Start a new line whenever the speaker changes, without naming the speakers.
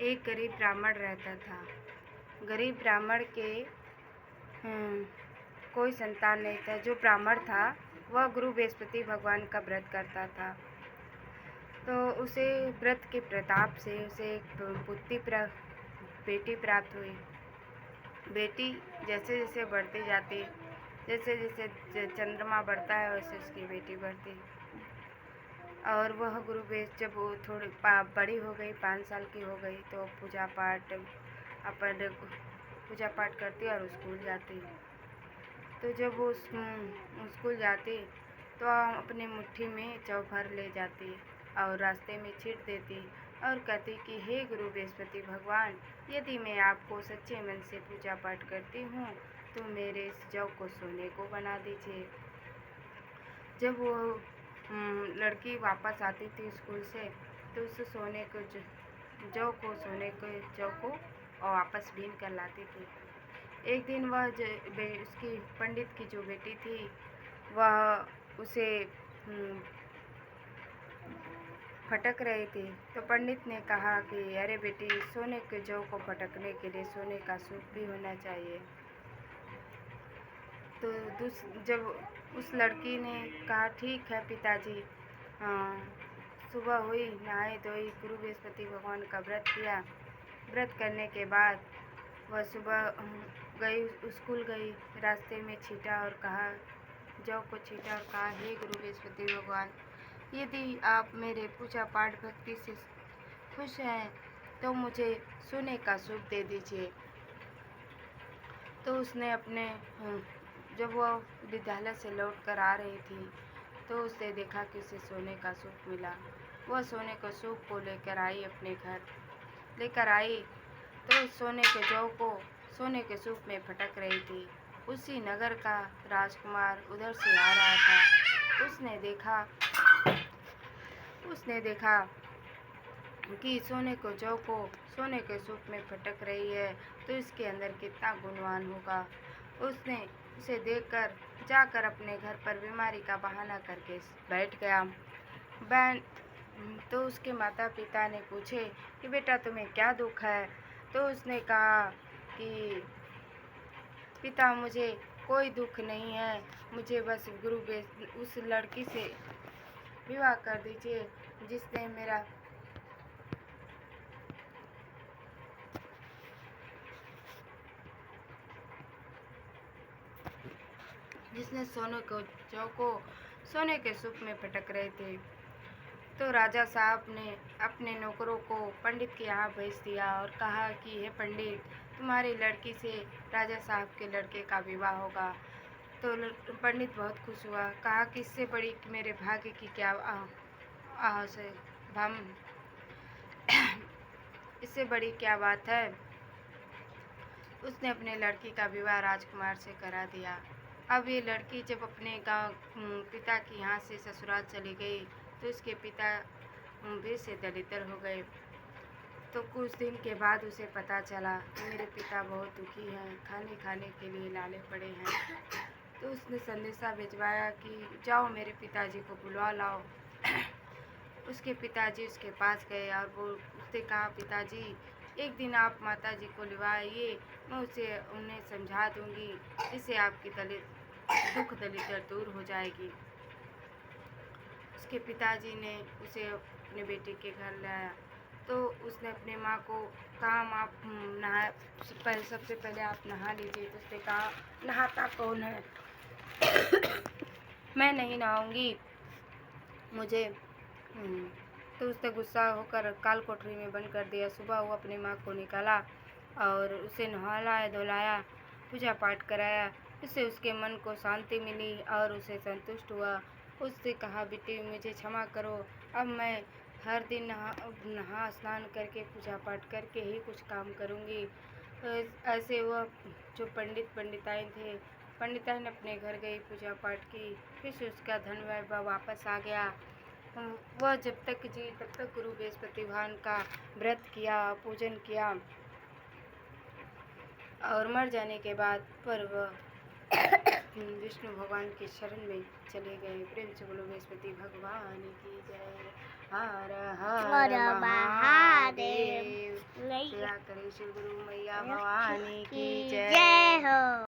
एक गरीब ब्राह्मण रहता था। गरीब ब्राह्मण के कोई संतान नहीं था। जो ब्राह्मण था वह गुरु बृहस्पति भगवान का व्रत करता था। तो उसे व्रत के प्रताप से उसे एक बेटी प्राप्त हुई। बेटी जैसे जैसे बढ़ती जाती, जैसे जैसे चंद्रमा बढ़ता है वैसे उसकी बेटी बढ़ती। और वह जब वो थोड़ी बड़ी हो गई, 5 साल की हो गई, तो पूजा पाठ करती और स्कूल जाती। तो जब वो स्कूल जाती तो अपनी मुट्ठी में चौभर ले जाती और रास्ते में छींट देती और कहती कि हे गुरु बृहस्पति भगवान, यदि मैं आपको सच्चे मन से पूजा पाठ करती हूँ तो मेरे इस जौ को सोने को बना दीजिए। जब वो लड़की वापस आती थी स्कूल से तो उस जौ को वापस बीन कर लाती थी। एक दिन वह उसकी पंडित की जो बेटी थी वह उसे फटक रही थी। तो पंडित ने कहा कि अरे बेटी, सोने के जौ को फटकने के लिए सोने का सूप भी होना चाहिए। तो जब उस लड़की ने कहा ठीक है पिताजी, सुबह हुई, नहाई धोई, गुरु बृहस्पति भगवान का व्रत किया। व्रत करने के बाद वह सुबह स्कूल गई, रास्ते में छीटा और कहा, जौ को छीटा और कहा, हे गुरु बृहस्पति भगवान, यदि आप मेरे पूजा पाठ भक्ति से खुश हैं तो मुझे सोने का सूप दे दीजिए। तो उसने जब वह विद्यालय से लौट कर आ रही थी तो उसने देखा कि उसे सोने का सूप मिला। वह सोने के सूप को लेकर आई, अपने घर लेकर आई तो सोने के जौ को सोने के सूप में फटक रही थी। उसी नगर का राजकुमार उधर से आ रहा था। उसने देखा कि सोने को जौ को सोने के सूप में फटक रही है तो इसके अंदर कितना गुणवान होगा। उसने उसे देखकर जाकर अपने घर पर बीमारी का बहाना करके बैठ गया। तो उसके माता पिता ने पूछे कि बेटा तुम्हें क्या दुख है। तो उसने कहा कि पिता, मुझे कोई दुख नहीं है, मुझे बस उस लड़की से विवाह कर दीजिए जिसने सोने को जौ को सोने के सूप में फटक रहे थे। तो राजा साहब ने अपने नौकरों को पंडित के यहाँ भेज दिया और कहा कि हे पंडित, तुम्हारी लड़की से राजा साहब के लड़के का विवाह होगा। तो पंडित बहुत खुश हुआ, कहा कि इससे बड़ी मेरे भाग्य की क्या इससे बड़ी क्या बात है। उसने अपने लड़की का विवाह राजकुमार से करा दिया। अब ये लड़की जब अपने पिता के यहाँ से ससुराल चली गई तो उसके पिता फिर से दलितर हो गए। तो कुछ दिन के बाद उसे पता चला कि मेरे पिता बहुत दुखी हैं, खाने के लिए लाले पड़े हैं। तो उसने संदेशा भिजवाया कि जाओ मेरे पिताजी को बुलवा लाओ। उसके पिताजी उसके पास गए और उसने कहा, पिताजी, एक दिन आप माताजी को लिवाइए, मैं उन्हें समझा दूंगी, इससे आपकी दलितर दूर हो जाएगी। उसके पिताजी ने उसे अपने बेटे के घर लाया। तो उसने अपने माँ को कहा, माँ सबसे पहले आप नहा लीजिए। तो उसने कहा, नहाता कौन है? मैं नहीं नहाऊंगी, मुझे तो उसने गुस्सा होकर काल कोठरी में बंद कर दिया। सुबह वो अपनी माँ को निकाला और उसे नहलाया धुलाया, पूजा पाठ कराया। इससे उसके मन को शांति मिली और उसे संतुष्ट हुआ। उससे कहा, बेटी, मुझे क्षमा करो, अब मैं हर दिन नहा स्नान करके पूजा पाठ करके ही कुछ काम करूँगी। ऐसे वह जो पंडिताइन अपने घर गई, पूजा पाठ की, फिर से उसका धन वैभव वापस आ गया। वह जब तक जी तब तक गुरु बृहस्पति भगवान का व्रत किया, पूजन किया और मर जाने के बाद पर वह विष्णु भगवान के शरण में चले गए। प्रेम से बोलो बृहस्पति भगवान की जय। हर हर महादेव। सदा करे। श्री गुरु मैया भवानी की जय।
जय हो।